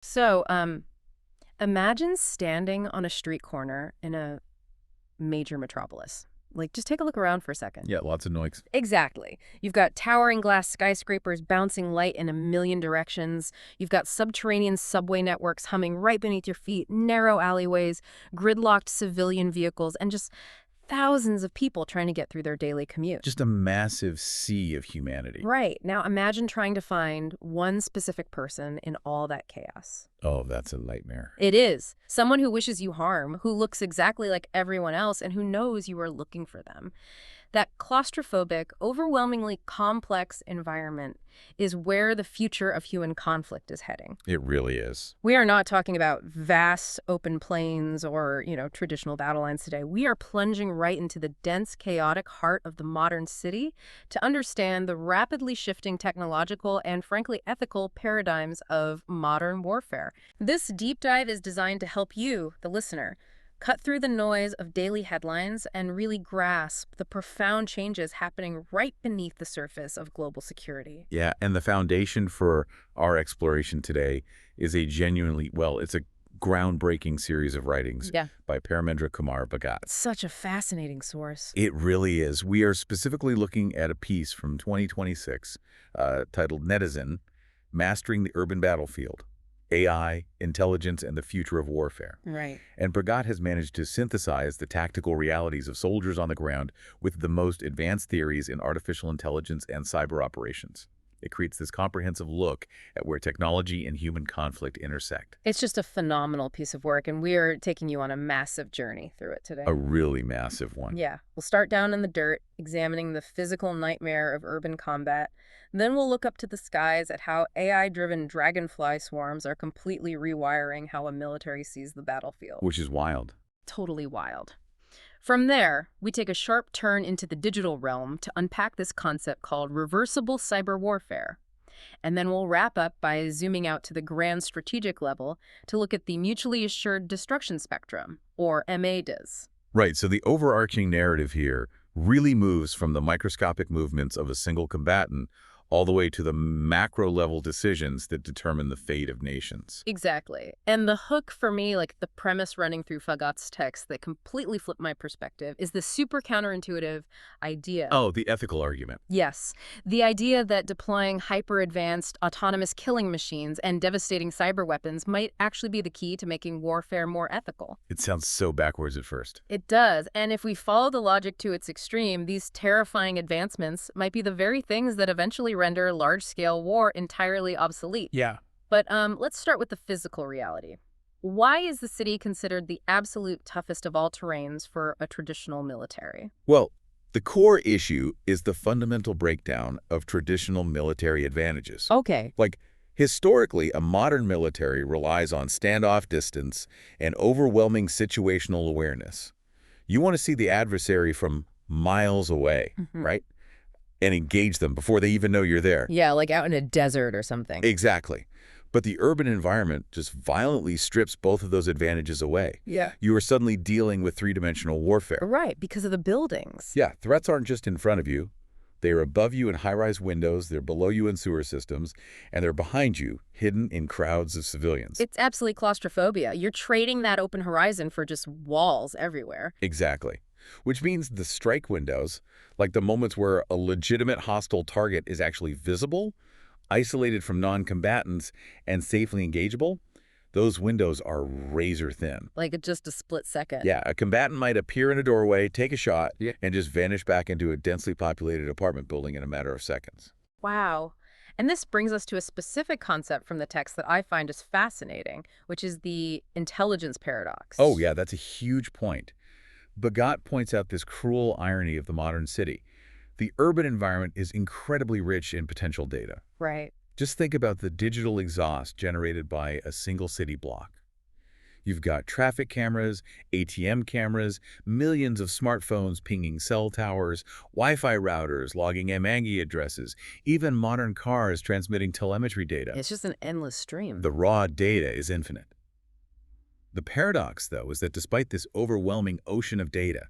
So, imagine standing on a street corner in a major metropolis. Like, just take a look around for a second. Yeah, lots of noise. Exactly. You've got towering glass skyscrapers bouncing light in a million directions. You've got subterranean subway networks humming right beneath your feet, narrow alleyways, gridlocked civilian vehicles, and just thousands of people trying to get through their daily commute. Just a massive sea of humanity. Right. Now imagine trying to find one specific person in all that chaos. Oh, that's a nightmare. It is. Someone who wishes you harm, who looks exactly like everyone else, and who knows you are looking for them. That claustrophobic, overwhelmingly complex environment is where the future of human conflict is heading. It really is. We are not talking about vast open plains or, traditional battle lines today. We are plunging right into the dense, chaotic heart of the modern city to understand the rapidly shifting technological and, frankly, ethical paradigms of modern warfare. This deep dive is designed to help you, the listener, cut through the noise of daily headlines and really grasp the profound changes happening right beneath the surface of global security. Yeah, and the foundation for our exploration today is it's a groundbreaking series of writings Yeah. by Paramendra Kumar Bhagat. Such a fascinating source. It really is. We are specifically looking at a piece from 2026 titled Netizen, Mastering the Urban Battlefield, AI, Intelligence, and the Future of Warfare. Right. And Bhagat has managed to synthesize the tactical realities of soldiers on the ground with the most advanced theories in artificial intelligence and cyber operations. It creates this comprehensive look at where technology and human conflict intersect. It's just a phenomenal piece of work, and we are taking you on a massive journey through it today. A really massive one. Yeah. We'll start down in the dirt, examining the physical nightmare of urban combat. Then we'll look up to the skies at how AI-driven dragonfly swarms are completely rewiring how a military sees the battlefield. Which is wild. Totally wild. From there, we take a sharp turn into the digital realm to unpack this concept called reversible cyber warfare. And then we'll wrap up by zooming out to the grand strategic level to look at the mutually assured destruction spectrum, or MADIS. Right, so the overarching narrative here really moves from the microscopic movements of a single combatant all the way to the macro-level decisions that determine the fate of nations. Exactly. And the hook for me, like the premise running through Fagat's text that completely flipped my perspective, is the super counterintuitive idea. Oh, the ethical argument. Yes, the idea that deploying hyper-advanced autonomous killing machines and devastating cyber weapons might actually be the key to making warfare more ethical. It sounds so backwards at first. It does, and if we follow the logic to its extreme, these terrifying advancements might be the very things that eventually render large-scale war entirely obsolete. Yeah. But let's start with the physical reality. Why is the city considered the absolute toughest of all terrains for a traditional military? Well, the core issue is the fundamental breakdown of traditional military advantages. Okay. Like, historically, a modern military relies on standoff distance and overwhelming situational awareness. You want to see the adversary from miles away, right? And engage them before they even know you're there. Yeah, like out in a desert or something. Exactly. But the urban environment just violently strips both of those advantages away. Yeah. You are suddenly dealing with three-dimensional warfare. Right, because of the buildings. Yeah, threats aren't just in front of you. They are above you in high-rise windows, they're below you in sewer systems, and they're behind you, hidden in crowds of civilians. It's absolutely claustrophobia. You're trading that open horizon for just walls everywhere. Exactly. Which means the strike windows, like the moments where a legitimate hostile target is actually visible, isolated from non-combatants, and safely engageable, those windows are razor thin. Like just a split second. Yeah, a combatant might appear in a doorway, take a shot, and just vanish back into a densely populated apartment building in a matter of seconds. Wow. And this brings us to a specific concept from the text that I find is fascinating, which is the intelligence paradox. Oh, yeah, that's a huge point. Bhagat points out this cruel irony of the modern city. The urban environment is incredibly rich in potential data. Right. Just think about the digital exhaust generated by a single city block. You've got traffic cameras, ATM cameras, millions of smartphones pinging cell towers, Wi-Fi routers logging MANGI addresses, even modern cars transmitting telemetry data. It's just an endless stream. The raw data is infinite. The paradox, though, is that despite this overwhelming ocean of data,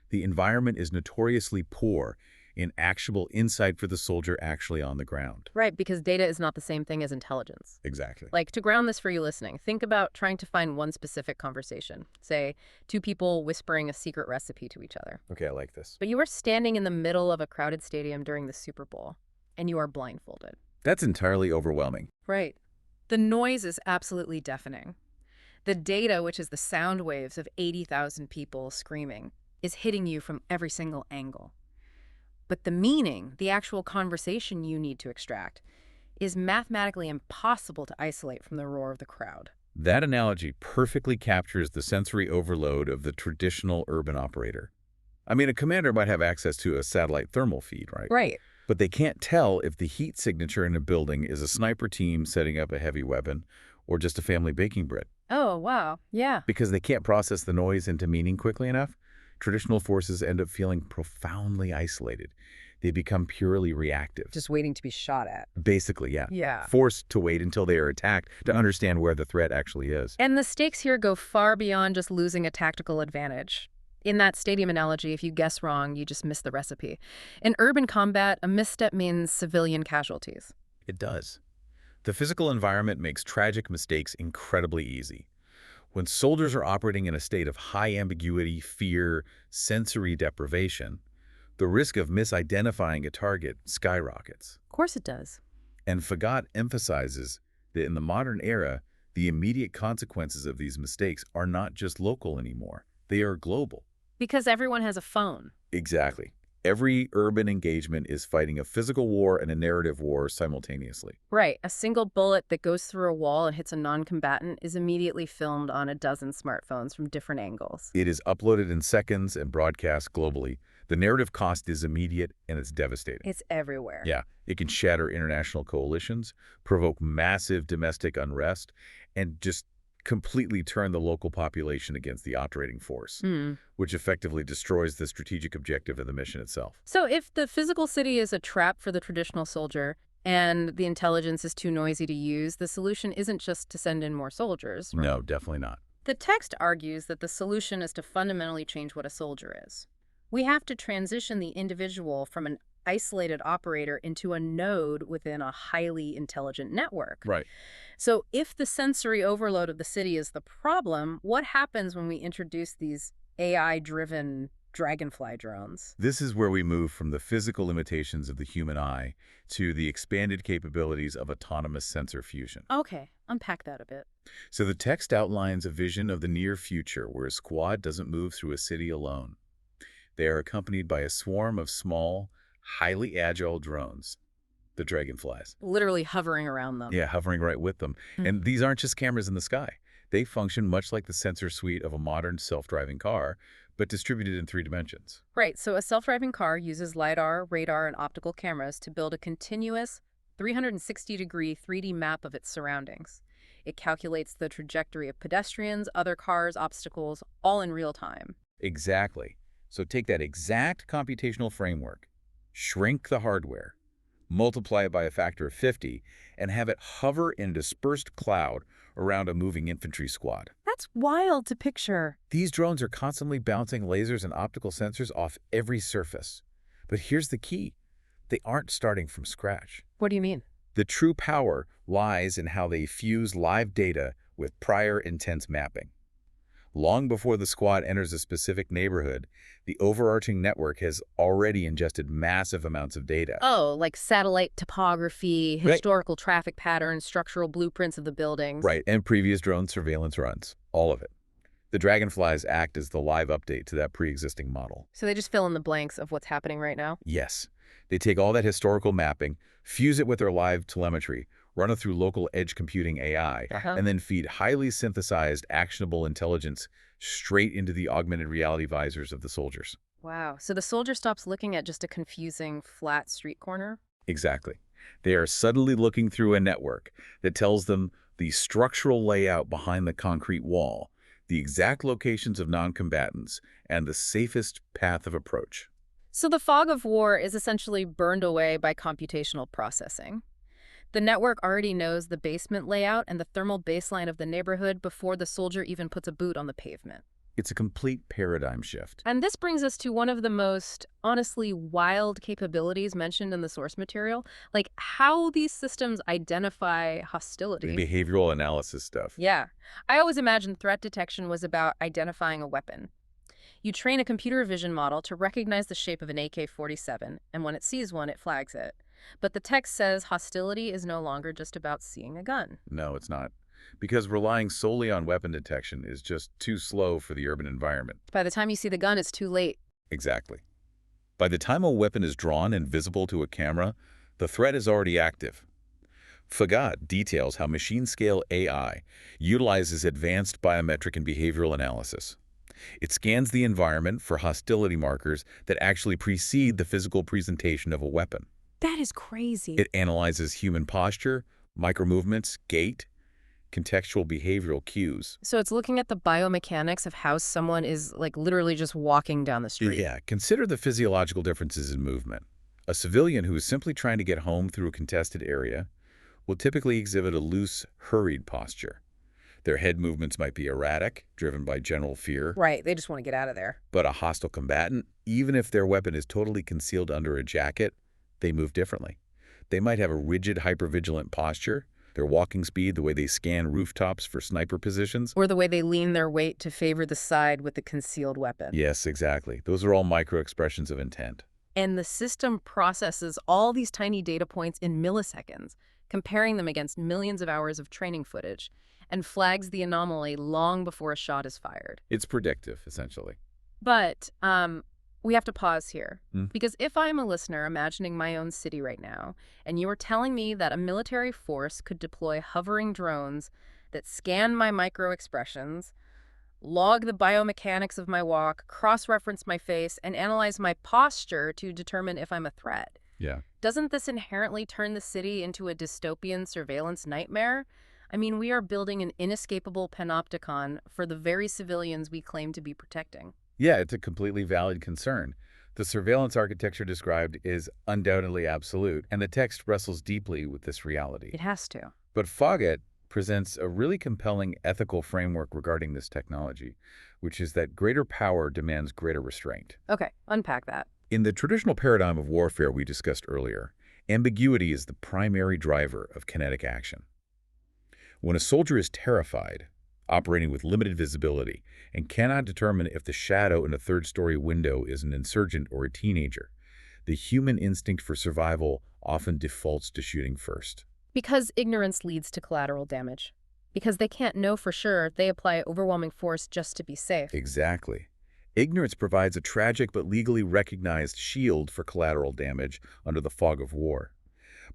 the environment is notoriously poor in actionable insight for the soldier actually on the ground. Right, because data is not the same thing as intelligence. Exactly. Like, to ground this for you listening, think about trying to find one specific conversation. Say, two people whispering a secret recipe to each other. Okay, I like this. But you are standing in the middle of a crowded stadium during the Super Bowl, and you are blindfolded. That's entirely overwhelming. Right. The noise is absolutely deafening. The data, which is the sound waves of 80,000 people screaming, is hitting you from every single angle. But the meaning, the actual conversation you need to extract, is mathematically impossible to isolate from the roar of the crowd. That analogy perfectly captures the sensory overload of the traditional urban operator. I mean, a commander might have access to a satellite thermal feed, right? Right. But they can't tell if the heat signature in a building is a sniper team setting up a heavy weapon or just a family baking bread. Oh, wow. Yeah. Because they can't process the noise into meaning quickly enough, traditional forces end up feeling profoundly isolated. They become purely reactive. Just waiting to be shot at. Basically, yeah. Yeah. Forced to wait until they are attacked to understand where the threat actually is. And the stakes here go far beyond just losing a tactical advantage. In that stadium analogy, if you guess wrong, you just miss the recipe. In urban combat, a misstep means civilian casualties. It does. The physical environment makes tragic mistakes incredibly easy. When soldiers are operating in a state of high ambiguity, fear, sensory deprivation, the risk of misidentifying a target skyrockets. Of course it does. And Fagot emphasizes that in the modern era, the immediate consequences of these mistakes are not just local anymore. They are global. Because everyone has a phone. Exactly. Every urban engagement is fighting a physical war and a narrative war simultaneously. Right. A single bullet that goes through a wall and hits a non-combatant is immediately filmed on a dozen smartphones from different angles. It is uploaded in seconds and broadcast globally. The narrative cost is immediate and it's devastating. It's everywhere. Yeah, it can shatter international coalitions, provoke massive domestic unrest, and just completely turn the local population against the operating force, which effectively destroys the strategic objective of the mission itself. So if the physical city is a trap for the traditional soldier and the intelligence is too noisy to use, the solution isn't just to send in more soldiers. Right? No, definitely not. The text argues that the solution is to fundamentally change what a soldier is. We have to transition the individual from an isolated operator into a node within a highly intelligent network. Right. So if the sensory overload of the city is the problem, what happens when we introduce these AI-driven dragonfly drones? This is where we move from the physical limitations of the human eye to the expanded capabilities of autonomous sensor fusion. Okay, unpack that a bit. So the text outlines a vision of the near future where a squad doesn't move through a city alone. They are accompanied by a swarm of small, highly agile drones, the dragonflies. Literally hovering around them. Yeah, hovering right with them. And these aren't just cameras in the sky. They function much like the sensor suite of a modern self-driving car, but distributed in 3 dimensions. Right, so a self-driving car uses LiDAR, radar, and optical cameras to build a continuous 360-degree 3D map of its surroundings. It calculates the trajectory of pedestrians, other cars, obstacles, all in real time. Exactly. So take that exact computational framework, shrink the hardware, multiply it by a factor of 50, and have it hover in a dispersed cloud around a moving infantry squad. That's wild to picture. These drones are constantly bouncing lasers and optical sensors off every surface. But here's the key. They aren't starting from scratch. What do you mean? The true power lies in how they fuse live data with prior intense mapping. Long before the squad enters a specific neighborhood, the overarching network has already ingested massive amounts of data. Oh, like satellite topography, Right. historical traffic patterns, structural blueprints of the buildings. Right, and previous drone surveillance runs. All of it. The dragonflies act as the live update to that pre-existing model. So they just fill in the blanks of what's happening right now? Yes. They take all that historical mapping, fuse it with their live telemetry, run it through local edge computing AI, and then feed highly synthesized, actionable intelligence straight into the augmented reality visors of the soldiers. Wow. So the soldier stops looking at just a confusing, flat street corner? Exactly. They are suddenly looking through a network that tells them the structural layout behind the concrete wall, the exact locations of non-combatants, and the safest path of approach. So the fog of war is essentially burned away by computational processing. The network already knows the basement layout and the thermal baseline of the neighborhood before the soldier even puts a boot on the pavement. It's a complete paradigm shift. And this brings us to one of the most, honestly, wild capabilities mentioned in the source material, like how these systems identify The hostility. behavioral analysis stuff. Yeah. I always imagined threat detection was about identifying a weapon. You train a computer vision model to recognize the shape of an AK-47, and when it sees one, it flags it. But the text says hostility is no longer just about seeing a gun. No, it's not. Because relying solely on weapon detection is just too slow for the urban environment. By the time you see the gun, it's too late. Exactly. By the time a weapon is drawn and visible to a camera, the threat is already active. Fagat details how machine-scale AI utilizes advanced biometric and behavioral analysis. It scans the environment for hostility markers that actually precede the physical presentation of a weapon. That is crazy. It analyzes human posture, micromovements, gait, contextual behavioral cues. So it's looking at the biomechanics of how someone is, like, literally just walking down the street. Yeah, consider the physiological differences in movement. A civilian who is simply trying to get home through a contested area will typically exhibit a loose, hurried posture. Their head movements might be erratic, driven by general fear. Right, they just want to get out of there. But a hostile combatant, even if their weapon is totally concealed under a jacket, they move differently. They might have a rigid, hypervigilant posture, their walking speed, the way they scan rooftops for sniper positions. Or the way they lean their weight to favor the side with the concealed weapon. Yes, exactly. Those are all micro-expressions of intent. And the system processes all these tiny data points in milliseconds, comparing them against millions of hours of training footage, and flags the anomaly long before a shot is fired. It's predictive, essentially. But we have to pause here. Hmm. Because if I'm a listener imagining my own city right now, and you are telling me that a military force could deploy hovering drones that scan my micro-expressions, log the biomechanics of my walk, cross-reference my face, and analyze my posture to determine if I'm a threat, Yeah. doesn't this inherently turn the city into a dystopian surveillance nightmare? I mean, we are building an inescapable panopticon for the very civilians we claim to be protecting. Yeah, it's a completely valid concern. The surveillance architecture described is undoubtedly absolute, and the text wrestles deeply with this reality. It has to. But Foggett presents a really compelling ethical framework regarding this technology, which is that greater power demands greater restraint. Okay, unpack that. In the traditional paradigm of warfare we discussed earlier, ambiguity is the primary driver of kinetic action. When a soldier is terrified, operating with limited visibility, and cannot determine if the shadow in a third-story window is an insurgent or a teenager, the human instinct for survival often defaults to shooting first. Because ignorance leads to collateral damage. Because they can't know for sure, they apply overwhelming force just to be safe. Exactly. Ignorance provides a tragic but legally recognized shield for collateral damage under the fog of war.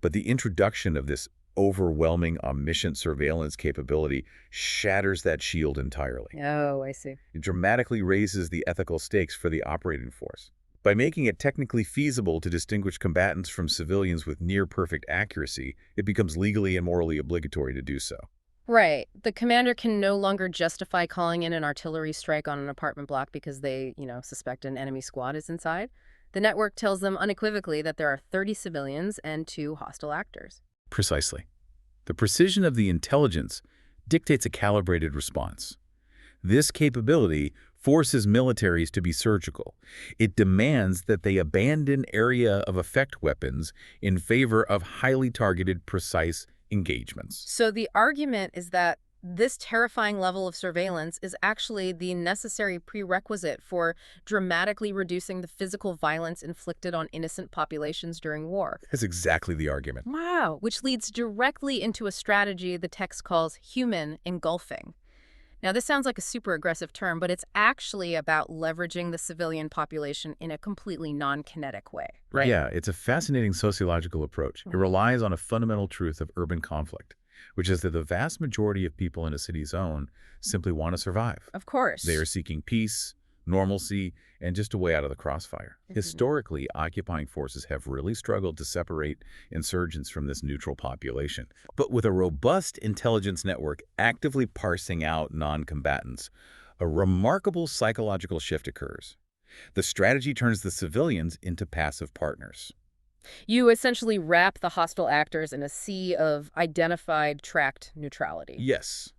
But the introduction of this overwhelming, omniscient surveillance capability shatters that shield entirely. Oh, I see. It dramatically raises the ethical stakes for the operating force. By making it technically feasible to distinguish combatants from civilians with near-perfect accuracy, it becomes legally and morally obligatory to do so. Right. The commander can no longer justify calling in an artillery strike on an apartment block because they, suspect an enemy squad is inside. The network tells them unequivocally that there are 30 civilians and 2 hostile actors. Precisely. The precision of the intelligence dictates a calibrated response. This capability forces militaries to be surgical. It demands that they abandon area of effect weapons in favor of highly targeted, precise engagements. So the argument is that this terrifying level of surveillance is actually the necessary prerequisite for dramatically reducing the physical violence inflicted on innocent populations during war. That's exactly the argument. Wow. Which leads directly into a strategy the text calls human engulfing. Now, this sounds like a super aggressive term, but it's actually about leveraging the civilian population in a completely non-kinetic way, right? Yeah, it's a fascinating sociological approach. It relies on a fundamental truth of urban conflict, which is that the vast majority of people in a city zone simply want to survive. Of course. They are seeking peace, normalcy, and just a way out of the crossfire. Historically, occupying forces have really struggled to separate insurgents from this neutral population. But with a robust intelligence network actively parsing out non-combatants, a remarkable psychological shift occurs. The strategy turns the civilians into passive partners. You essentially wrap the hostile actors in a sea of identified, tracked neutrality. Yes.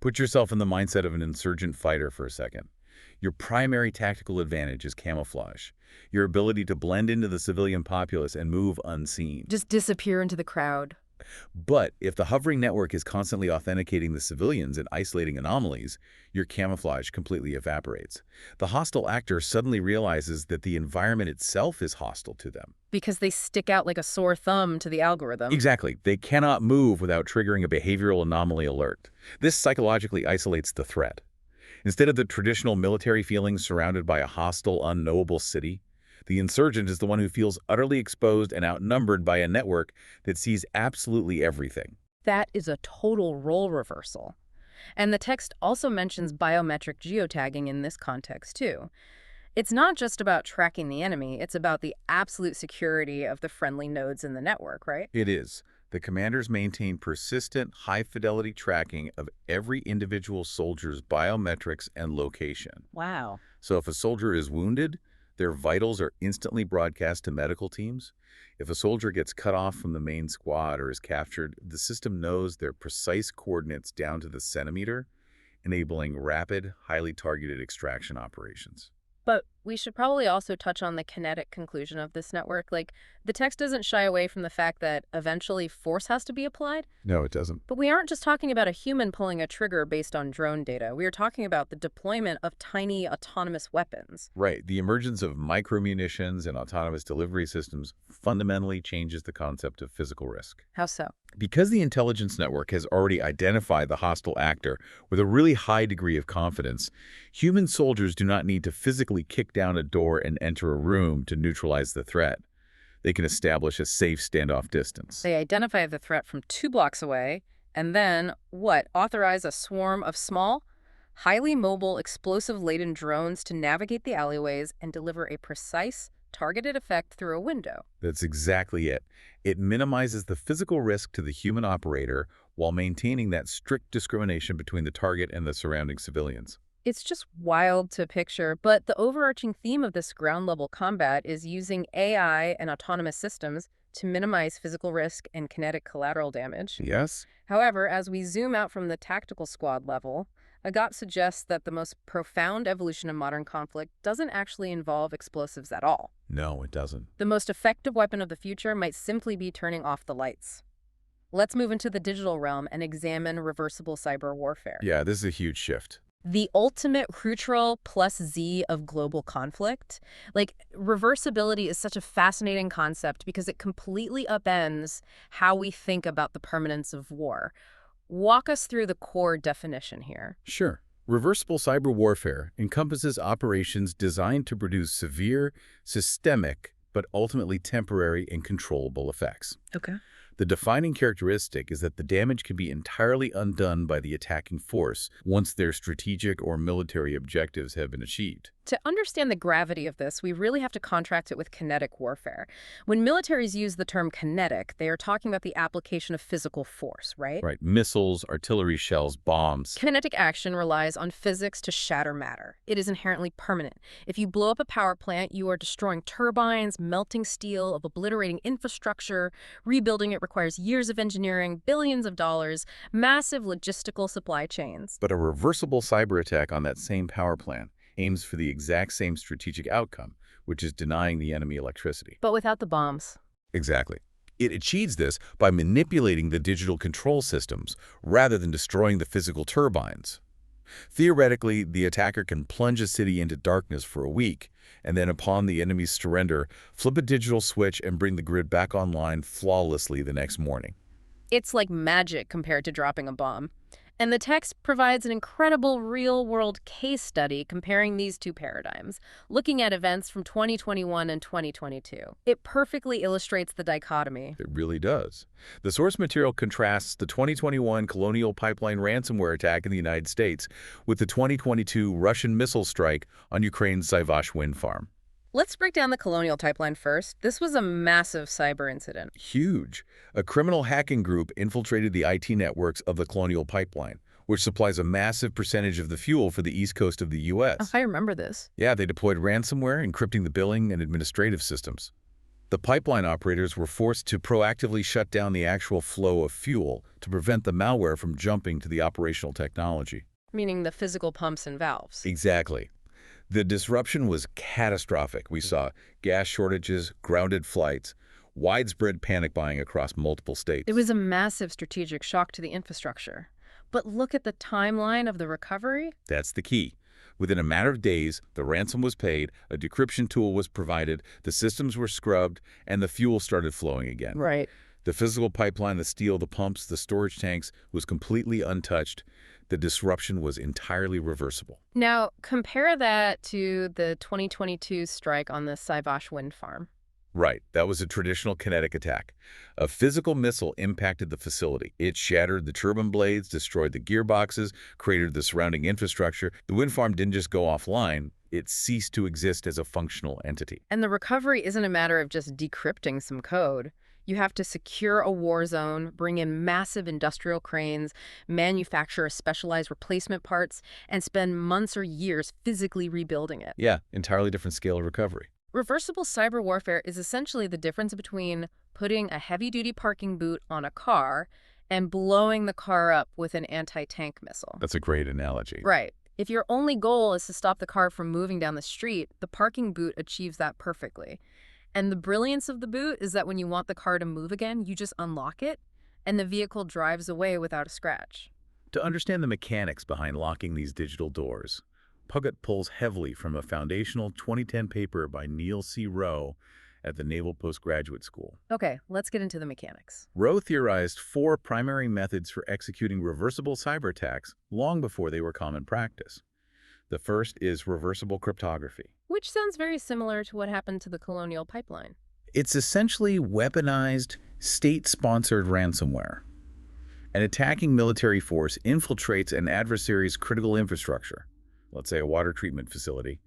Put yourself in the mindset of an insurgent fighter for a second. Your primary tactical advantage is camouflage, your ability to blend into the civilian populace and move unseen. Just disappear into the crowd. But if the hovering network is constantly authenticating the civilians and isolating anomalies, your camouflage completely evaporates. The hostile actor suddenly realizes that the environment itself is hostile to them. Because they stick out like a sore thumb to the algorithm. Exactly. They cannot move without triggering a behavioral anomaly alert. This psychologically isolates the threat. Instead of the traditional military feelings surrounded by a hostile, unknowable city, the insurgent is the one who feels utterly exposed and outnumbered by a network that sees absolutely everything. That is a total role reversal. And the text also mentions biometric geotagging in this context, too. It's not just about tracking the enemy, it's about the absolute security of the friendly nodes in the network, right? It is. The commanders maintain persistent, high-fidelity tracking of every individual soldier's biometrics and location. Wow. So if a soldier is wounded, their vitals are instantly broadcast to medical teams. If a soldier gets cut off from the main squad or is captured, the system knows their precise coordinates down to the centimeter, enabling rapid, highly targeted extraction operations. But we should probably also touch on the kinetic conclusion of this network. Like, the text doesn't shy away from the fact that eventually force has to be applied. No, it doesn't. But we aren't just talking about a human pulling a trigger based on drone data. We are talking about the deployment of tiny autonomous weapons. Right. The emergence of micromunitions and autonomous delivery systems fundamentally changes the concept of physical risk. How so? Because the intelligence network has already identified the hostile actor with a really high degree of confidence, human soldiers do not need to physically kick down a door and enter a room to neutralize the threat. They can establish a safe standoff distance. They identify the threat from 2 blocks away, and then, authorize a swarm of small, highly mobile, explosive-laden drones to navigate the alleyways and deliver a precise, targeted effect through a window. That's exactly it. It minimizes the physical risk to the human operator while maintaining that strict discrimination between the target and the surrounding civilians. It's just wild to picture, but the overarching theme of this ground-level combat is using AI and autonomous systems to minimize physical risk and kinetic collateral damage. Yes? However, as we zoom out from the tactical squad level, Agat suggests that the most profound evolution of modern conflict doesn't actually involve explosives at all. No, it doesn't. The most effective weapon of the future might simply be turning off the lights. Let's move into the digital realm and examine reversible cyber warfare. Yeah, this is a huge shift. The ultimate Ctrl plus Z of global conflict. Like, reversibility is such a fascinating concept because it completely upends how we think about the permanence of war. Walk us through the core definition here. Sure. Reversible cyber warfare encompasses operations designed to produce severe, systemic, but ultimately temporary and controllable effects. Okay. The defining characteristic is that the damage can be entirely undone by the attacking force once their strategic or military objectives have been achieved. To understand the gravity of this, we really have to contrast it with kinetic warfare. When militaries use the term kinetic, they are talking about the application of physical force, right? Right. Missiles, artillery shells, bombs. Kinetic action relies on physics to shatter matter. It is inherently permanent. If you blow up a power plant, you are destroying turbines, melting steel, obliterating infrastructure. Rebuilding it requires years of engineering, billions of dollars, massive logistical supply chains. But a reversible cyber attack on that same power plant aims for the exact same strategic outcome, which is denying the enemy electricity. But without the bombs. Exactly. It achieves this by manipulating the digital control systems rather than destroying the physical turbines. Theoretically, the attacker can plunge a city into darkness for a week, and then upon the enemy's surrender, flip a digital switch and bring the grid back online flawlessly the next morning. It's like magic compared to dropping a bomb. And the text provides an incredible real-world case study comparing these two paradigms, looking at events from 2021 and 2022. It perfectly illustrates the dichotomy. It really does. The source material contrasts the 2021 Colonial Pipeline ransomware attack in the United States with the 2022 Russian missile strike on Ukraine's Sivash wind farm. Let's break down the Colonial Pipeline first. This was a massive cyber incident. Huge. A criminal hacking group infiltrated the IT networks of the Colonial Pipeline, which supplies a massive percentage of the fuel for the east coast of the U.S. Oh, I remember this. Yeah, they deployed ransomware, encrypting the billing and administrative systems. The pipeline operators were forced to proactively shut down the actual flow of fuel to prevent the malware from jumping to the operational technology. Meaning the physical pumps and valves. Exactly. The disruption was catastrophic. We saw gas shortages, grounded flights, widespread panic buying across multiple It states. was a massive strategic shock to the infrastructure. But look at the timeline of the recovery. That's the key. Within a matter of days, the ransom was paid, a decryption tool was provided, the systems were scrubbed, and the fuel started flowing again. Right. The physical pipeline, the steel, the pumps, the storage tanks was completely untouched. The disruption was entirely reversible. Now, compare that to the 2022 strike on the Saivash wind farm. Right, that was a traditional kinetic attack. A physical missile impacted the facility. It shattered the turbine blades, destroyed the gearboxes, cratered the surrounding infrastructure. The wind farm didn't just go offline, it ceased to exist as a functional entity. And the recovery isn't a matter of just decrypting some code. You have to secure a war zone, bring in massive industrial cranes, manufacture specialized replacement parts, and spend months or years physically rebuilding it. Yeah, entirely different scale of recovery. Reversible cyber warfare is essentially the difference between putting a heavy-duty parking boot on a car and blowing the car up with an anti-tank missile. That's a great analogy. Right. If your only goal is to stop the car from moving down the street, the parking boot achieves that perfectly. And the brilliance of the boot is that when you want the car to move again, you just unlock it, and the vehicle drives away without a scratch. To understand the mechanics behind locking these digital doors, Puckett pulls heavily from a foundational 2010 paper by Neil C. Rowe at the Naval Postgraduate School. Okay, let's get into the mechanics. Rowe theorized 4 primary methods for executing reversible cyber attacks long before they were common practice. The first is reversible cryptography. Which sounds very similar to what happened to the Colonial Pipeline. It's essentially weaponized, state-sponsored ransomware. An attacking military force infiltrates an adversary's critical infrastructure, let's say a water treatment facility,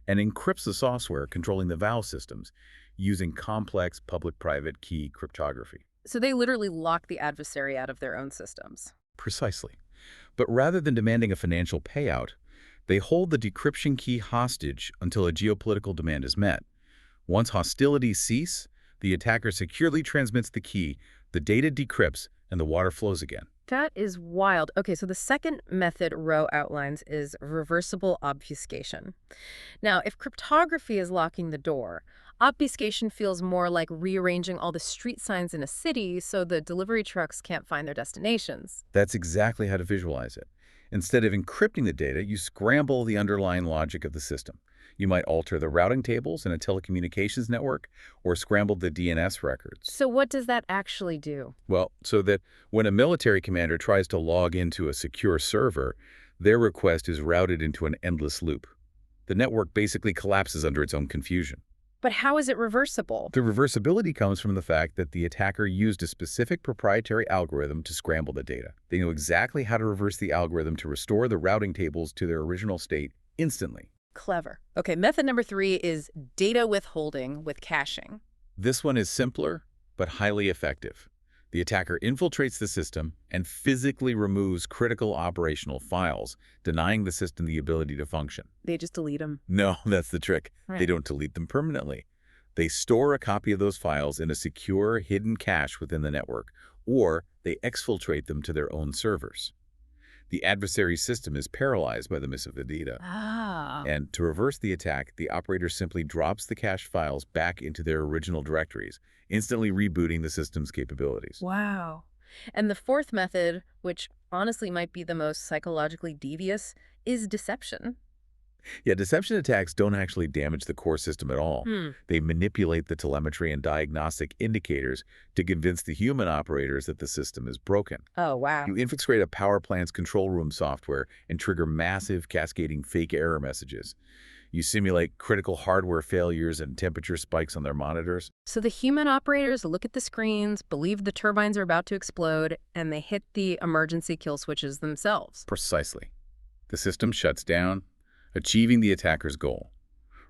and encrypts the software controlling the valve systems using complex public-private key cryptography. So they literally lock the adversary out of their own systems. Precisely. But rather than demanding a financial payout, they hold the decryption key hostage until a geopolitical demand is met. Once hostilities cease, the attacker securely transmits the key, the data decrypts, and the water flows again. That is wild. Okay, so the second method Rowe outlines is reversible obfuscation. Now, if cryptography is locking the door, obfuscation feels more like rearranging all the street signs in a city so the delivery trucks can't find their destinations. That's exactly how to visualize it. Instead of encrypting the data, you scramble the underlying logic of the system. You might alter the routing tables in a telecommunications network or scramble the DNS records. So what does that actually do? Well, so that when a military commander tries to log into a secure server, their request is routed into an endless loop. The network basically collapses under its own confusion. But how is it reversible? The reversibility comes from the fact that the attacker used a specific proprietary algorithm to scramble the data. They know exactly how to reverse the algorithm to restore the routing tables to their original state instantly. Clever. Okay, method number 3 is data withholding with caching. This one is simpler, but highly effective. The attacker infiltrates the system and physically removes critical operational files, denying the system the ability to function. They just delete them. No, that's the trick. Right. They don't delete them permanently. They store a copy of those files in a secure, hidden cache within the network, or they exfiltrate them to their own servers. The adversary's system is paralyzed by the miss of the data. Ah. And to reverse the attack, the operator simply drops the cached files back into their original directories, instantly rebooting the system's capabilities. Wow. And the fourth method, which honestly might be the most psychologically devious, is deception. Yeah, deception attacks don't actually damage the core system at all. They manipulate the telemetry and diagnostic indicators to convince the human operators that the system is broken. Oh, wow. You infiltrate a power plant's control room software and trigger massive cascading fake error messages. You simulate critical hardware failures and temperature spikes on their monitors. So the human operators look at the screens, believe the turbines are about to explode, and they hit the emergency kill switches themselves. Precisely. The system shuts down, achieving the attacker's goal.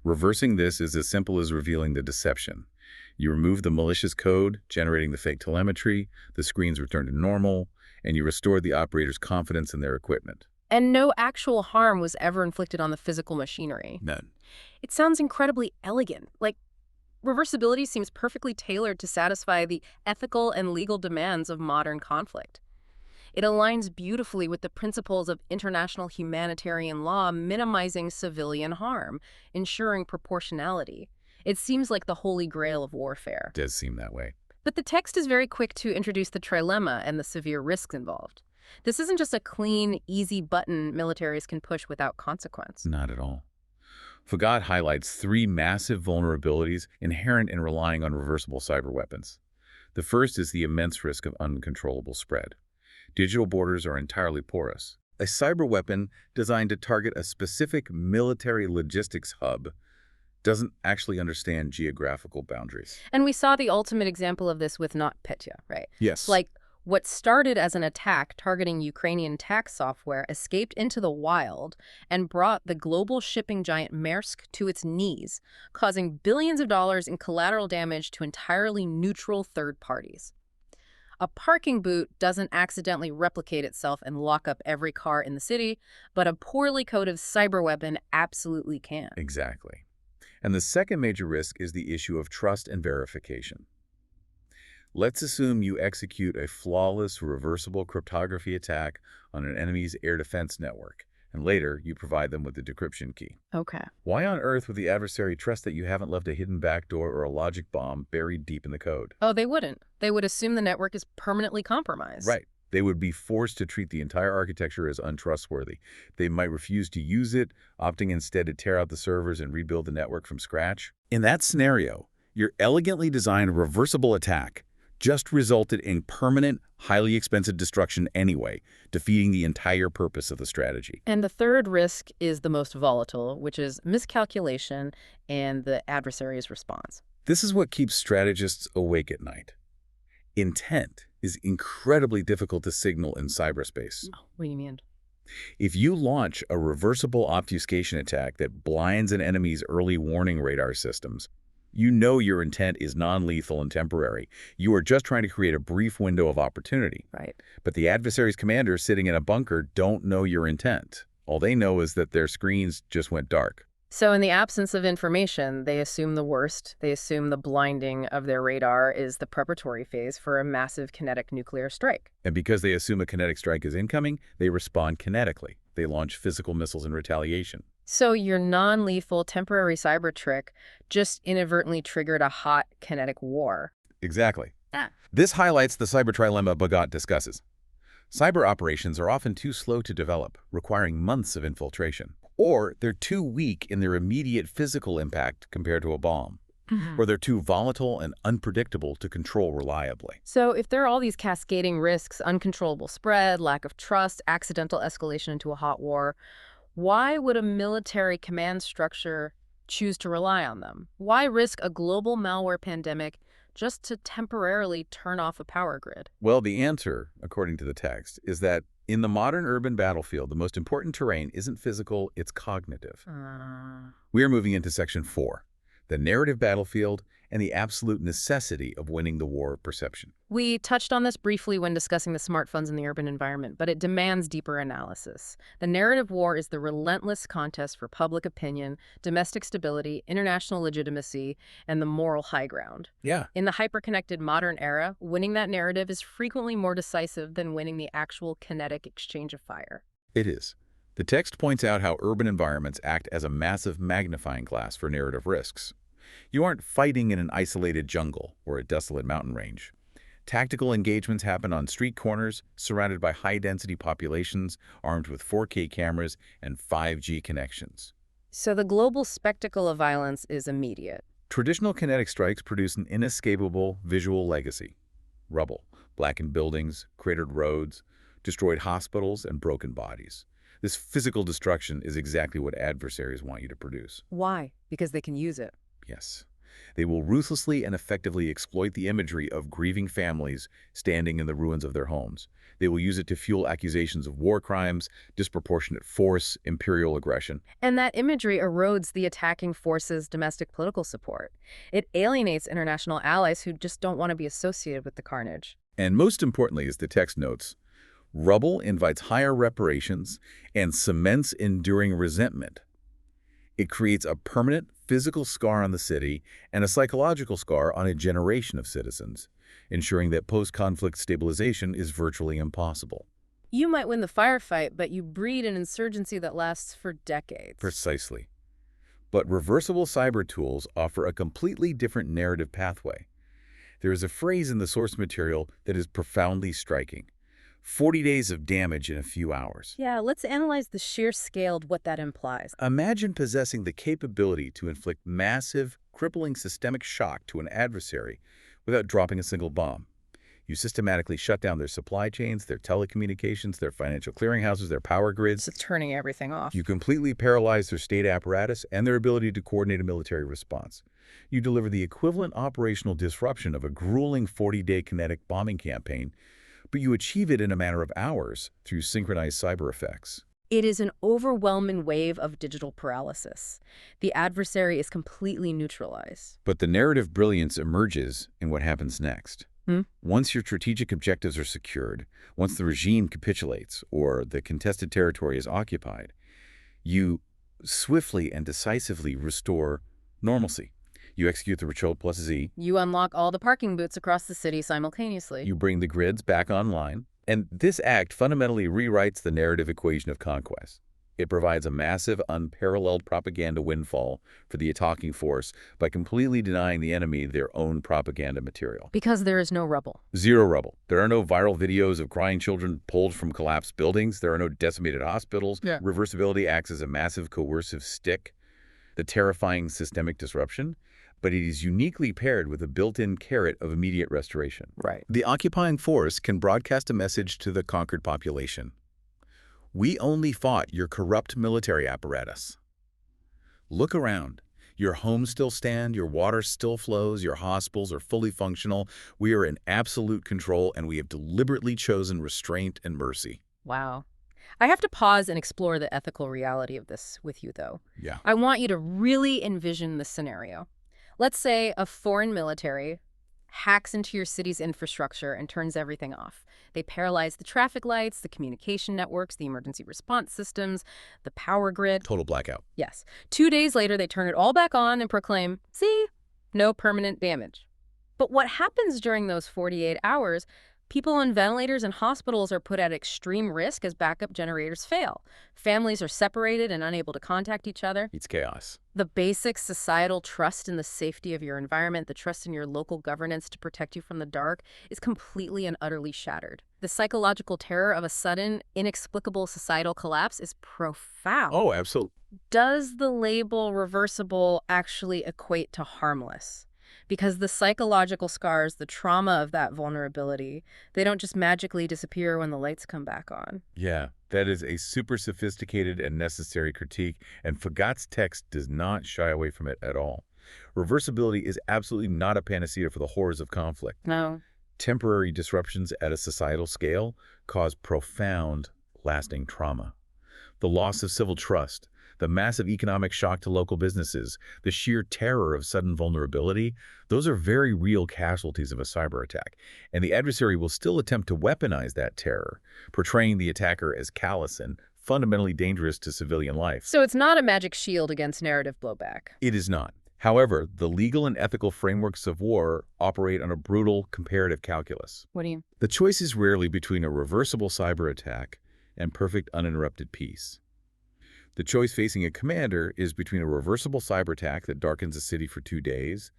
Reversing this is as simple as revealing the deception. You remove the malicious code, generating the fake telemetry, the screens return to normal, and you restore the operator's confidence in their equipment. And no actual harm was ever inflicted on the physical machinery. None. It sounds incredibly elegant. Like, reversibility seems perfectly tailored to satisfy the ethical and legal demands of modern conflict. It aligns beautifully with the principles of international humanitarian law, minimizing civilian harm, ensuring proportionality. It seems like the holy grail of warfare. Does seem that way. But the text is very quick to introduce the trilemma and the severe risks involved. This isn't just a clean, easy button militaries can push without consequence. Not at all. Fagad highlights three massive vulnerabilities inherent in relying on reversible cyber weapons. The first is the immense risk of uncontrollable spread. Digital borders are entirely porous. A cyber weapon designed to target a specific military logistics hub doesn't actually understand geographical boundaries. And we saw the ultimate example of this with NotPetya, right? Yes. Like, what started as an attack targeting Ukrainian tax software escaped into the wild and brought the global shipping giant Maersk to its knees, causing billions of dollars in collateral damage to entirely neutral third parties. A parking boot doesn't accidentally replicate itself and lock up every car in the city, but a poorly coded cyber weapon absolutely can. Exactly. And the second major risk is the issue of trust and verification. Let's assume you execute a flawless, reversible cryptography attack on an enemy's air defense network, and later you provide them with the decryption key. Okay. Why on earth would the adversary trust that you haven't left a hidden backdoor or a logic bomb buried deep in the code? Oh, they wouldn't. They would assume the network is permanently compromised. Right. They would be forced to treat the entire architecture as untrustworthy. They might refuse to use it, opting instead to tear out the servers and rebuild the network from scratch. In that scenario, your elegantly designed reversible attack just resulted in permanent, highly expensive destruction anyway, defeating the entire purpose of the strategy. And the third risk is the most volatile, which is miscalculation and the adversary's response. This is what keeps strategists awake at night. Intent is incredibly difficult to signal in cyberspace. What do you mean? If you launch a reversible obfuscation attack that blinds an enemy's early warning radar systems, you know your intent is non-lethal and temporary. You are just trying to create a brief window of opportunity. Right. But the adversary's commanders sitting in a bunker don't know your intent. All they know is that their screens just went dark. So in the absence of information, they assume the worst. They assume the blinding of their radar is the preparatory phase for a massive kinetic nuclear strike. And because they assume a kinetic strike is incoming, they respond kinetically. They launch physical missiles in retaliation. So your non-lethal temporary cyber trick just inadvertently triggered a hot kinetic war. Exactly. This highlights the cyber trilemma Bhagat discusses. Cyber operations are often too slow to develop, requiring months of infiltration. Or they're too weak in their immediate physical impact compared to a bomb. Or they're too volatile and unpredictable to control reliably. So if there are all these cascading risks, uncontrollable spread, lack of trust, accidental escalation into a hot war, why would a military command structure choose to rely on them? Why risk a global malware pandemic just to temporarily turn off a power grid? Well, the answer, according to the text, is that in the modern urban battlefield, the most important terrain isn't physical, it's cognitive. We are moving into Section 4, the narrative battlefield and the absolute necessity of winning the war of perception. We touched on this briefly when discussing the smartphones in the urban environment, but it demands deeper analysis. The narrative war is the relentless contest for public opinion, domestic stability, international legitimacy, and the moral high ground. Yeah. In the hyper-connected modern era, winning that narrative is frequently more decisive than winning the actual kinetic exchange of fire. It is. The text points out how urban environments act as a massive magnifying glass for narrative risks. You aren't fighting in an isolated jungle or a desolate mountain range. Tactical engagements happen on street corners, surrounded by high-density populations, armed with 4K cameras and 5G connections. So the global spectacle of violence is immediate. Traditional kinetic strikes produce an inescapable visual legacy. Rubble, blackened buildings, cratered roads, destroyed hospitals, and broken bodies. This physical destruction is exactly what adversaries want you to produce. Why? Because they can use it. Yes. They will ruthlessly and effectively exploit the imagery of grieving families standing in the ruins of their homes. They will use it to fuel accusations of war crimes, disproportionate force, imperial aggression. And that imagery erodes the attacking force's domestic political support. It alienates international allies who just don't want to be associated with the carnage. And most importantly, as the text notes, rubble invites higher reparations and cements enduring resentment. It creates a permanent physical scar on the city and a psychological scar on a generation of citizens, ensuring that post-conflict stabilization is virtually impossible. You might win the firefight, but you breed an insurgency that lasts for decades. Precisely. But reversible cyber tools offer a completely different narrative pathway. There is a phrase in the source material that is profoundly striking. 40 days of damage in a few hours. Yeah, let's analyze the sheer scale of what that implies. Imagine possessing the capability to inflict massive, crippling systemic shock to an adversary without dropping a single bomb. You systematically shut down their supply chains, their telecommunications, their financial clearinghouses, their power grids. Just turning everything off. You completely paralyze their state apparatus and their ability to coordinate a military response. You deliver the equivalent operational disruption of a grueling 40-day kinetic bombing campaign, but you achieve it in a matter of hours through synchronized cyber effects. It is an overwhelming wave of digital paralysis. The adversary is completely neutralized. But the narrative brilliance emerges in what happens next. Once your strategic objectives are secured, once the regime capitulates or the contested territory is occupied, you swiftly and decisively restore normalcy. You execute the Control+Z. You unlock all the parking booths across the city simultaneously. You bring the grids back online. And this act fundamentally rewrites the narrative equation of conquest. It provides a massive, unparalleled propaganda windfall for the attacking force by completely denying the enemy their own propaganda material. Because there is no rubble. Zero rubble. There are no viral videos of crying children pulled from collapsed buildings. There are no decimated hospitals. Yeah. Reversibility acts as a massive coercive stick, the terrifying systemic disruption, but it is uniquely paired with a built-in carrot of immediate restoration. Right. The occupying force can broadcast a message to the conquered population. We only fought your corrupt military apparatus. Look around. Your homes still stand, your water still flows, your hospitals are fully functional. We are in absolute control, and we have deliberately chosen restraint and mercy. Wow. I have to pause and explore the ethical reality of this with you, though. Yeah. I want you to really envision the scenario. Let's say a foreign military hacks into your city's infrastructure and turns everything off. They paralyze the traffic lights, the communication networks, the emergency response systems, the power grid. Total blackout. Yes. 2 days later, they turn it all back on and proclaim, see, no permanent damage. But what happens during those 48 hours? People on ventilators and hospitals are put at extreme risk as backup generators fail. Families are separated and unable to contact each other. It's chaos. The basic societal trust in the safety of your environment, the trust in your local governance to protect you from the dark, is completely and utterly shattered. The psychological terror of a sudden, inexplicable societal collapse is profound. Oh, absolutely. Does the label reversible actually equate to harmless? Because the psychological scars, the trauma of that vulnerability, they don't just magically disappear when the lights come back on. Yeah, that is a super sophisticated and necessary critique, and Fagat's text does not shy away from it at all. Reversibility is absolutely not a panacea for the horrors of conflict. No. Temporary disruptions at a societal scale cause profound, lasting trauma. The loss of civil trust, the massive economic shock to local businesses, the sheer terror of sudden vulnerability, those are very real casualties of a cyber attack. And the adversary will still attempt to weaponize that terror, portraying the attacker as callous and fundamentally dangerous to civilian life. So it's not a magic shield against narrative blowback. It is not. However, the legal and ethical frameworks of war operate on a brutal comparative calculus. What do you... The choice is rarely between a reversible cyber attack and perfect uninterrupted peace. The choice facing a commander is between a reversible cyber attack that darkens a city for 2 days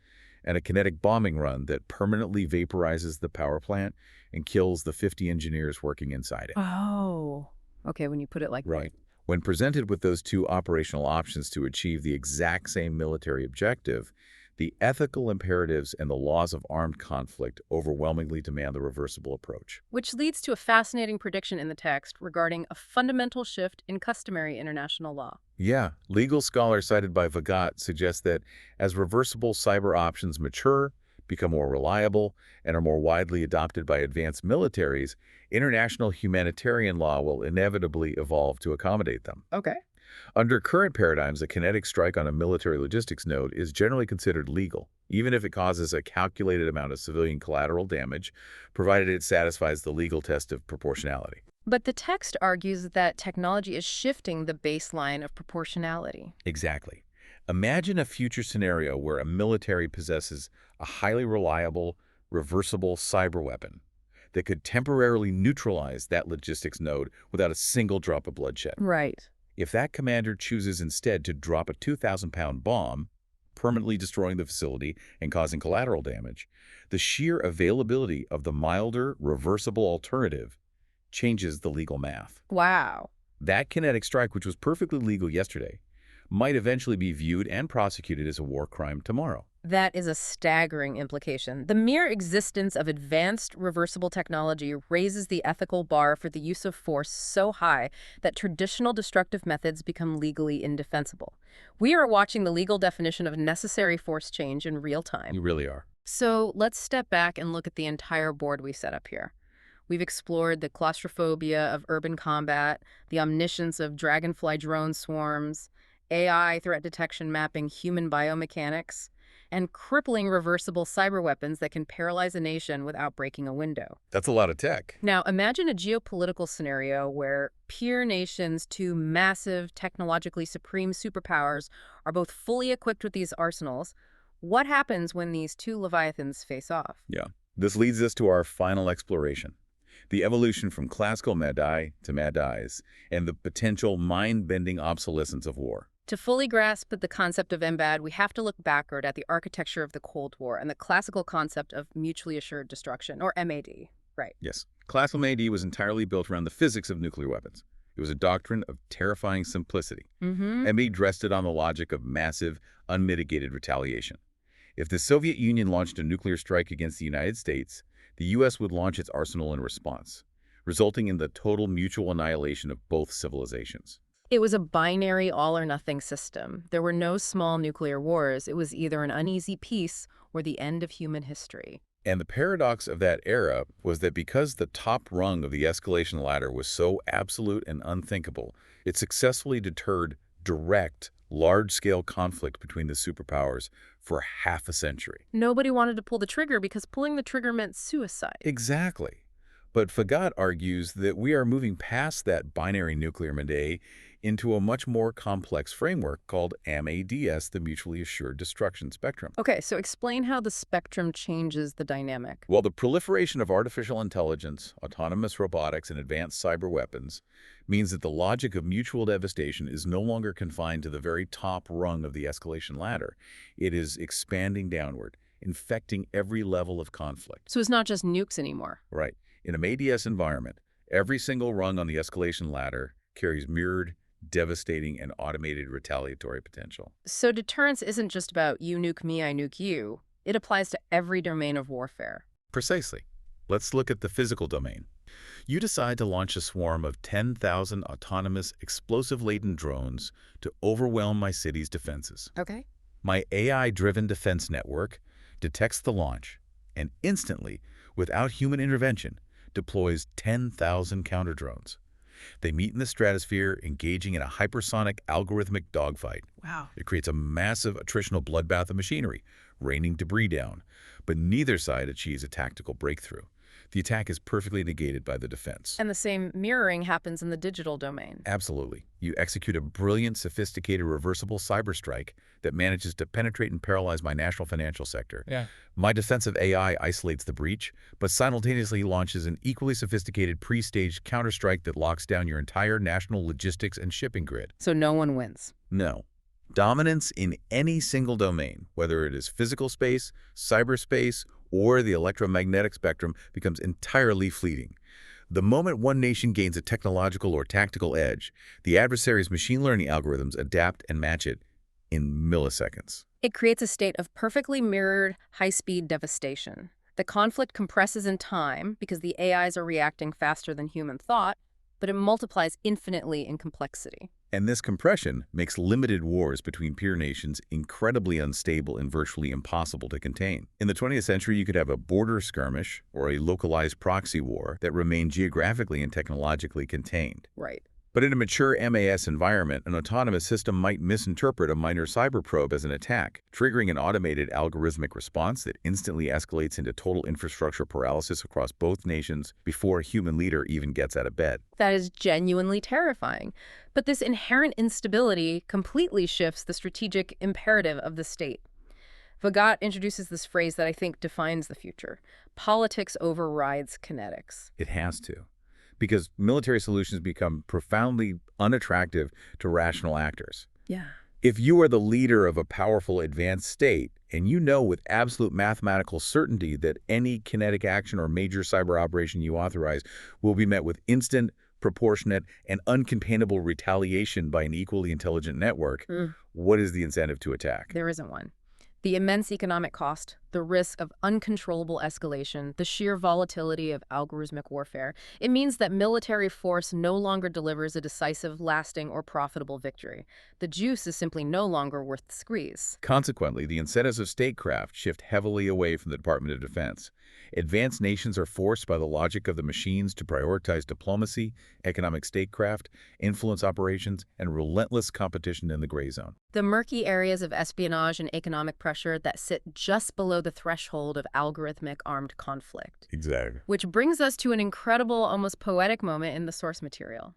and a kinetic bombing run that permanently vaporizes the power plant and kills the 50 engineers working inside it. Oh, okay, when you put it like that. Right. When presented with those two operational options to achieve the exact same military objective, the ethical imperatives and the laws of armed conflict overwhelmingly demand the reversible approach. Which leads to a fascinating prediction in the text regarding a fundamental shift in customary international law. Yeah, legal scholars cited by Fagat suggest that as reversible cyber options mature, become more reliable, and are more widely adopted by advanced militaries, international humanitarian law will inevitably evolve to accommodate them. Okay. Under current paradigms, a kinetic strike on a military logistics node is generally considered legal, even if it causes a calculated amount of civilian collateral damage, provided it satisfies the legal test of proportionality. But the text argues that technology is shifting the baseline of proportionality. Exactly. Imagine a future scenario where a military possesses a highly reliable, reversible cyber weapon. that could temporarily neutralize that logistics node without a single drop of bloodshed. Right. If that commander chooses instead to drop a 2,000-pound bomb, permanently destroying the facility and causing collateral damage, the sheer availability of the milder, reversible alternative changes the legal math. Wow. That kinetic strike, which was perfectly legal yesterday, might eventually be viewed and prosecuted as a war crime tomorrow. That is a staggering implication. The mere existence of advanced reversible technology raises the ethical bar for the use of force so high that traditional destructive methods become legally indefensible. We are watching the legal definition of necessary force change in real time. You really are. So let's step back and look at the entire board we set up here. We've explored the claustrophobia of urban combat, the omniscience of dragonfly drone swarms, AI threat detection mapping human biomechanics, and crippling reversible cyber weapons that can paralyze a nation without breaking a window. That's a lot of tech. Now, imagine a geopolitical scenario where peer nations, two massive, technologically supreme superpowers, are both fully equipped with these arsenals. What happens when these two leviathans face off? Yeah. This leads us to our final exploration. The evolution from classical mad-eye to mad-eyes, and the potential mind-bending obsolescence of war. To fully grasp the concept of MBAD, we have to look backward at the architecture of the Cold War and the classical concept of mutually assured destruction, or MAD. Right. Yes. Classical MAD was entirely built around the physics of nuclear weapons. It was a doctrine of terrifying simplicity. MAD rested on the logic of massive, unmitigated retaliation. If the Soviet Union launched a nuclear strike against the United States, the U.S. would launch its arsenal in response, resulting in the total mutual annihilation of both civilizations. It was a binary all-or-nothing system. There were no small nuclear wars. It was either an uneasy peace or the end of human history. And the paradox of that era was that because the top rung of the escalation ladder was so absolute and unthinkable, it successfully deterred direct, large-scale conflict between the superpowers for half a century. Nobody wanted to pull the trigger because pulling the trigger meant suicide. Exactly. But Fagat argues that we are moving past that binary nuclear MAD into a much more complex framework called MADS, the Mutually Assured Destruction Spectrum. Okay, so explain how the spectrum changes the dynamic. Well, the proliferation of artificial intelligence, autonomous robotics, and advanced cyber weapons means that the logic of mutual devastation is no longer confined to the very top rung of the escalation ladder. It is expanding downward, infecting every level of conflict. So it's not just nukes anymore. Right. In a MADS environment, every single rung on the escalation ladder carries mirrored, devastating, and automated retaliatory potential. So deterrence isn't just about you nuke me, I nuke you. It applies to every domain of warfare. Precisely. Let's look at the physical domain. You decide to launch a swarm of 10,000 autonomous, explosive-laden drones to overwhelm my city's defenses. Okay. My AI-driven defense network detects the launch and instantly, without human intervention, deploys 10,000 counter-drones. They meet in the stratosphere, engaging in a hypersonic algorithmic dogfight. Wow. It creates a massive attritional bloodbath of machinery, raining debris down. But neither side achieves a tactical breakthrough. The attack is perfectly negated by the defense. And the same mirroring happens in the digital domain. Absolutely. You execute a brilliant, sophisticated, reversible cyber strike that manages to penetrate and paralyze my national financial sector. Yeah. My defensive AI isolates the breach, but simultaneously launches an equally sophisticated pre-staged counterstrike that locks down your entire national logistics and shipping grid. So no one wins. No. Dominance in any single domain, whether it is physical space, cyberspace, or the electromagnetic spectrum, becomes entirely fleeting. The moment one nation gains a technological or tactical edge, the adversary's machine learning algorithms adapt and match it in milliseconds. It creates a state of perfectly mirrored, high-speed devastation. The conflict compresses in time because the AIs are reacting faster than human thought, but it multiplies infinitely in complexity. And this compression makes limited wars between peer nations incredibly unstable and virtually impossible to contain. In the 20th century, you could have a border skirmish or a localized proxy war that remained geographically and technologically contained. Right. But in a mature MAS environment, an autonomous system might misinterpret a minor cyber probe as an attack, triggering an automated algorithmic response that instantly escalates into total infrastructure paralysis across both nations before a human leader even gets out of bed. That is genuinely terrifying. But this inherent instability completely shifts the strategic imperative of the state. Vagat introduces this phrase that I think defines the future. Politics overrides kinetics. It has to, because military solutions become profoundly unattractive to rational actors. Yeah. If you are the leader of a powerful advanced state, and you know with absolute mathematical certainty that any kinetic action or major cyber operation you authorize will be met with instant, proportionate, and uncontainable retaliation by an equally intelligent network, what is the incentive to attack? There isn't one. The immense economic cost, the risk of uncontrollable escalation, the sheer volatility of algorithmic warfare, it means that military force no longer delivers a decisive, lasting, or profitable victory. The juice is simply no longer worth the squeeze. Consequently, the incentives of statecraft shift heavily away from the Department of Defense. Advanced nations are forced by the logic of the machines to prioritize diplomacy, economic statecraft, influence operations, and relentless competition in the gray zone. The murky areas of espionage and economic pressure that sit just below the threshold of algorithmic armed conflict. Exactly. Which brings us to an incredible, almost poetic moment in the source material.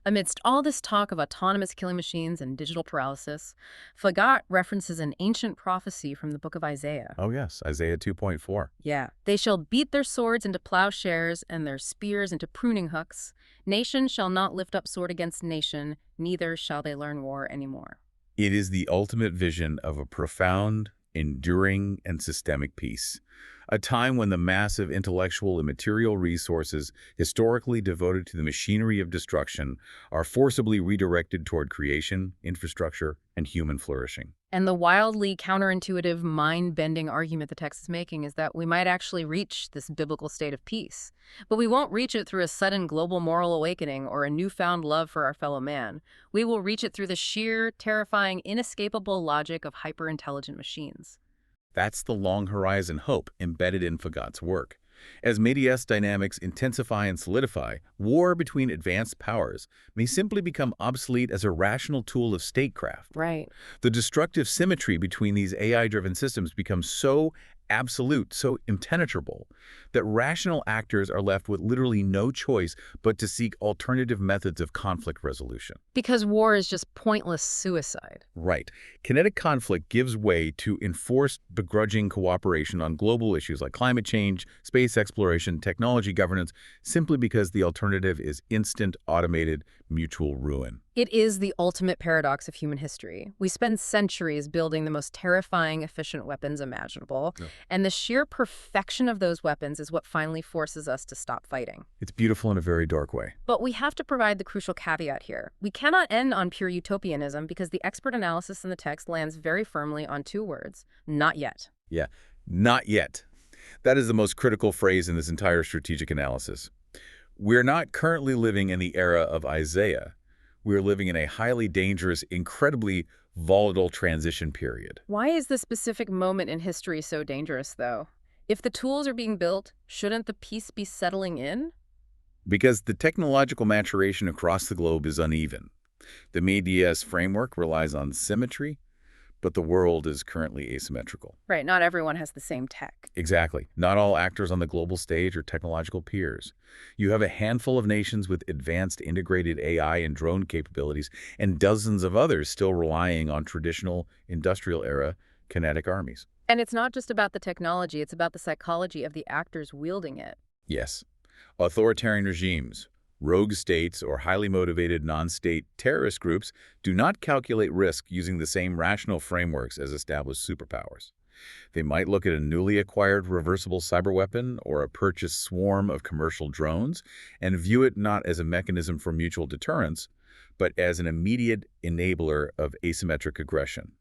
Amidst all this talk of autonomous killing machines and digital paralysis, Fagat references an ancient prophecy from the book of Isaiah. Oh yes, Isaiah 2.4. Yeah. They shall beat their swords into plowshares and their spears into pruning hooks. Nation shall not lift up sword against nation, neither shall they learn war anymore. It is the ultimate vision of a profound, enduring, and systemic peace. A time when the massive intellectual and material resources historically devoted to the machinery of destruction are forcibly redirected toward creation, infrastructure, and human flourishing. And the wildly counterintuitive, mind-bending argument the text is making is that we might actually reach this biblical state of peace. But we won't reach it through a sudden global moral awakening or a newfound love for our fellow man. We will reach it through the sheer, terrifying, inescapable logic of hyper-intelligent machines. That's the long horizon hope embedded in Fagat's work. As medias dynamics intensify and solidify, war between advanced powers may simply become obsolete as a rational tool of statecraft. Right. The destructive symmetry between these AI-driven systems becomes so absolute, so impenetrable, that rational actors are left with literally no choice but to seek alternative methods of conflict resolution. Because war is just pointless suicide. Right. Kinetic conflict gives way to enforced, begrudging cooperation on global issues like climate change, space exploration, technology governance, simply because the alternative is instant, automated, mutual ruin. It is the ultimate paradox of human history. We spend centuries building the most terrifying, efficient weapons imaginable, and the sheer perfection of those weapons is what finally forces us to stop fighting. It's beautiful in a very dark way. But we have to provide the crucial caveat here. We cannot end on pure utopianism because the expert analysis in the text lands very firmly on two words: not yet. Yeah, not yet. That is the most critical phrase in this entire strategic analysis. We're not currently living in the era of Isaiah. We're living in a highly dangerous, incredibly volatile transition period. Why is this specific moment in history so dangerous, though? If the tools are being built, shouldn't the peace be settling in? Because the technological maturation across the globe is uneven. The medias framework relies on symmetry, but the world is currently asymmetrical. Right, not everyone has the same tech. Exactly. Not all actors on the global stage are technological peers. You have a handful of nations with advanced integrated AI and drone capabilities, and dozens of others still relying on traditional industrial-era kinetic armies. And it's not just about the technology, it's about the psychology of the actors wielding it. Yes. Authoritarian regimes, rogue states, or highly motivated non-state terrorist groups do not calculate risk using the same rational frameworks as established superpowers. They might look at a newly acquired reversible cyber weapon or a purchased swarm of commercial drones and view it not as a mechanism for mutual deterrence, but as an immediate enabler of asymmetric aggression.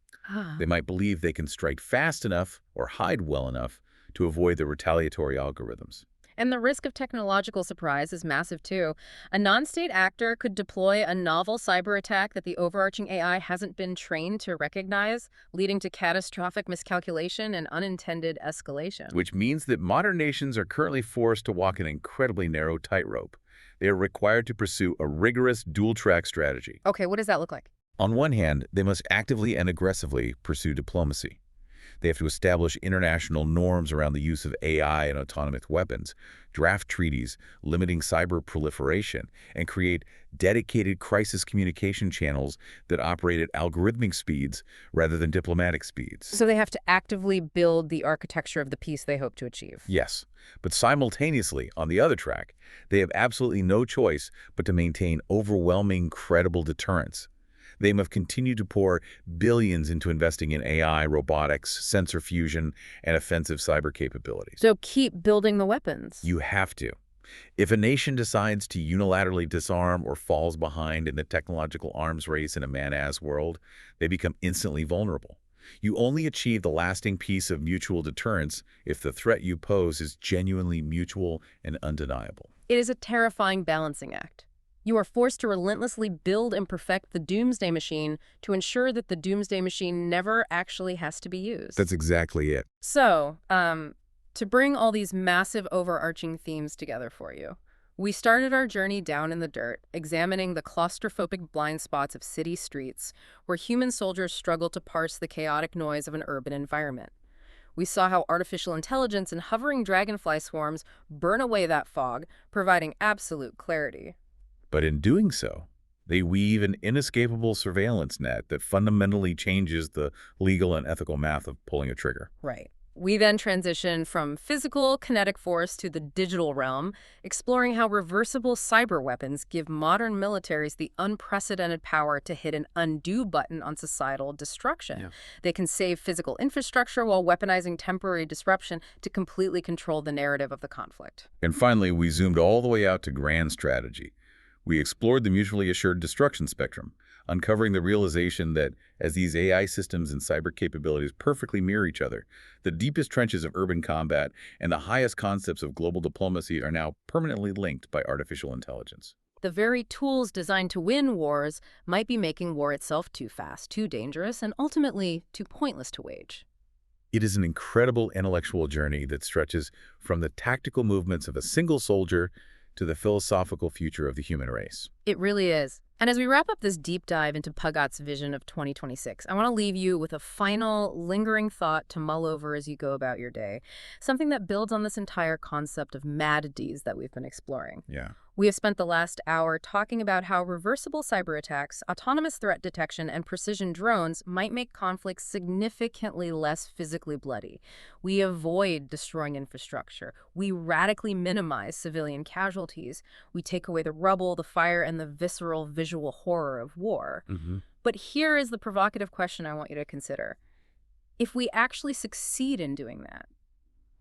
They might believe they can strike fast enough or hide well enough to avoid the retaliatory algorithms. And the risk of technological surprise is massive, too. A non-state actor could deploy a novel cyber attack that the overarching AI hasn't been trained to recognize, leading to catastrophic miscalculation and unintended escalation. Which means that modern nations are currently forced to walk an incredibly narrow tightrope. They are required to pursue a rigorous dual-track strategy. Okay, what does that look like? On one hand, they must actively and aggressively pursue diplomacy. They have to establish international norms around the use of AI and autonomous weapons, draft treaties limiting cyber proliferation, and create dedicated crisis communication channels that operate at algorithmic speeds rather than diplomatic speeds. So they have to actively build the architecture of the peace they hope to achieve. Yes, but simultaneously, on the other track, they have absolutely no choice but to maintain overwhelming, credible deterrence. They must continue to pour billions into investing in AI, robotics, sensor fusion, and offensive cyber capabilities. So keep building the weapons. You have to. If a nation decides to unilaterally disarm or falls behind in the technological arms race in a man-as world, they become instantly vulnerable. You only achieve the lasting peace of mutual deterrence if the threat you pose is genuinely mutual and undeniable. It is a terrifying balancing act. You are forced to relentlessly build and perfect the doomsday machine to ensure that the doomsday machine never actually has to be used. That's exactly it. So, to bring all these massive overarching themes together for you, we started our journey down in the dirt, examining the claustrophobic blind spots of city streets where human soldiers struggle to parse the chaotic noise of an urban environment. We saw how artificial intelligence and hovering dragonfly swarms burn away that fog, providing absolute clarity. But in doing so, they weave an inescapable surveillance net that fundamentally changes the legal and ethical math of pulling a trigger. Right. We then transition from physical kinetic force to the digital realm, exploring how reversible cyber weapons give modern militaries the unprecedented power to hit an undo button on societal destruction. Yeah. They can save physical infrastructure while weaponizing temporary disruption to completely control the narrative of the conflict. And finally, we zoomed all the way out to grand strategy. We explored the mutually assured destruction spectrum, uncovering the realization that as these AI systems and cyber capabilities perfectly mirror each other, the deepest trenches of urban combat and the highest concepts of global diplomacy are now permanently linked by artificial intelligence. The very tools designed to win wars might be making war itself too fast, too dangerous, and ultimately too pointless to wage. It is an incredible intellectual journey that stretches from the tactical movements of a single soldier to the philosophical future of the human race. It really is. And as we wrap up this deep dive into Pugot's vision of 2026, I want to leave you with a final, lingering thought to mull over as you go about your day, something that builds on this entire concept of mad Ds that we've been exploring. Yeah. We have spent the last hour talking about how reversible cyber attacks, autonomous threat detection, and precision drones might make conflicts significantly less physically bloody. We avoid destroying infrastructure. We radically minimize civilian casualties. We take away the rubble, the fire, and the visceral visual horror of war. But here is the provocative question I want you to consider. If we actually succeed in doing that,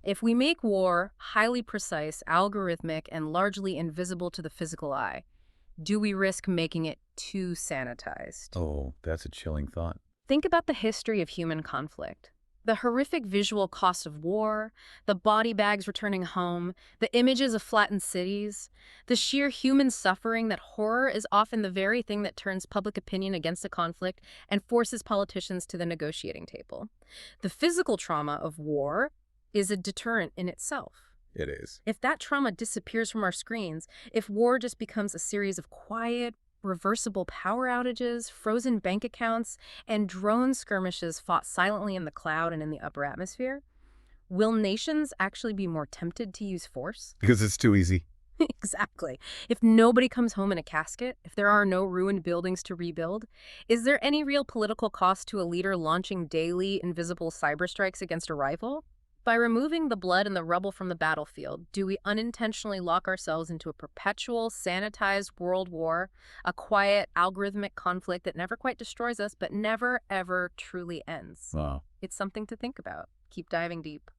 if we make war highly precise, algorithmic, and largely invisible to the physical eye, do we risk making it too sanitized? Oh, that's a chilling thought. Think about the history of human conflict. The horrific visual cost of war, the body bags returning home, the images of flattened cities, the sheer human suffering that horror is often the very thing that turns public opinion against a conflict and forces politicians to the negotiating table. The physical trauma of war is a deterrent in itself. It is. If that trauma disappears from our screens, if war just becomes a series of quiet, reversible power outages, frozen bank accounts, and drone skirmishes fought silently in the cloud and in the upper atmosphere, will nations actually be more tempted to use force? Because it's too easy. Exactly. If nobody comes home in a casket, if there are no ruined buildings to rebuild, is there any real political cost to a leader launching daily invisible cyber strikes against a rival? By removing the blood and the rubble from the battlefield, do we unintentionally lock ourselves into a perpetual, sanitized world war, a quiet, algorithmic conflict that never quite destroys us, but never, ever truly ends? Wow. It's something to think about. Keep diving deep.